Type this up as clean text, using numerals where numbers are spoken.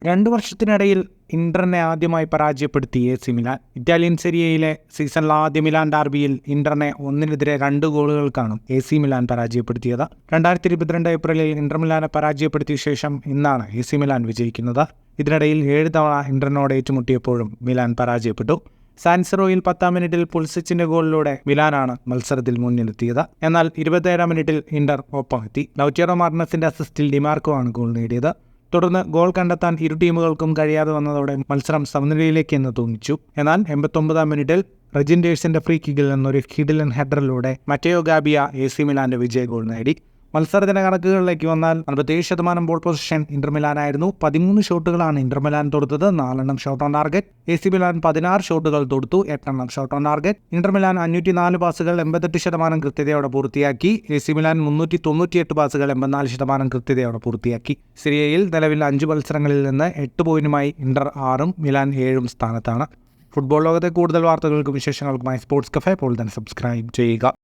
2 വർഷത്തിനിടയിൽ ഇന്ററിനെ ആദ്യമായി പരാജയപ്പെടുത്തി AC മിലാൻ. ഇറ്റാലിയൻ സെരിയയിലെ സീസണിലെ ആദ്യ മിലാൻ ഡാർബിയിൽ ഇന്ററിനെ 1-നെതിരെ 2 ഗോളുകൾക്കാണ് AC മിലാൻ പരാജയപ്പെടുത്തിയത്. 2022 ഏപ്രിലിൽ ഇന്റർ മിലാനെ പരാജയപ്പെടുത്തിയ ശേഷം ഇന്നാണ് AC മിലാൻ വിജയിക്കുന്നത്. ഇതിനിടയിൽ 7 തവണ ഇന്ററിനോട് ഏറ്റുമുട്ടിയപ്പോഴും മിലാൻ പരാജയപ്പെട്ടു. സാൻസിറോയിൽ 10-ാം മിനിറ്റിൽ പുൾസിച്ചിന്റെ ഗോളിലൂടെ മിലാനാണ് മത്സരത്തിൽ മുന്നിലെത്തിയത്. എന്നാൽ 27-ാം മിനിറ്റിൽ ഇന്റർ ഒപ്പമെത്തി. ലൗറ്റാരോ മാർട്ടിനസിന്റെ അസിസ്റ്റിൽ ഡിമാർക്കോ ആണ് ഗോൾ നേടിയത്. തുടർന്ന് ഗോൾ കണ്ടെത്താൻ ഇരു ടീമുകൾക്കും കഴിയാതെ വന്നതോടെ മത്സരം സമനിലയിലേക്ക് എന്ന് തോന്നിച്ചു. എന്നാൽ 89-ാം മിനിറ്റിൽ റെജിൻഡേഴ്സിന്റെ ഫ്രീ കിക്കിൽ നിന്നൊരു കിഡിലൻ ഹെഡറിലൂടെ മറ്റേയോ ഗാബിയ AC മിലാന്റെ വിജയ ഗോൾ നേടി. മത്സരത്തിന്റെ കണക്കുകളിലേക്ക് വന്നാൽ 47% ബോൾ പൊസിഷൻ ഇന്റർ മിലാനായിരുന്നു. 13 ഷോട്ടുകളാണ് ഇന്റർ മിലാൻ തൊടുത്തത്, 4 shot on target. AC Milan 16 ഷോട്ടുകൾ തൊടുത്തു, 8 shot on target. Inter Milan 504 പാസുകൾ 88% കൃത്യതയോടെ പൂർത്തിയാക്കി. AC മിലാൻ 398 പാസുകൾ 84% കൃത്യതയോടെ പൂർത്തിയാക്കി. സിറിയയിൽ നിലവിൽ 5 മത്സരങ്ങളിൽ നിന്ന് 8 പോയിന്റുമായി ഇന്റർ 6-ഉം മിലാൻ 7-ഉം സ്ഥാനത്താണ്. ഫുട്ബോൾ ലോകത്തെ കൂടുതൽ വാർത്തകൾക്കും വിശേഷങ്ങൾക്കുമായി സ്പോർട്സ് കഫേ ഇപ്പോൾ തന്നെ സബ്സ്ക്രൈബ് ചെയ്യുക.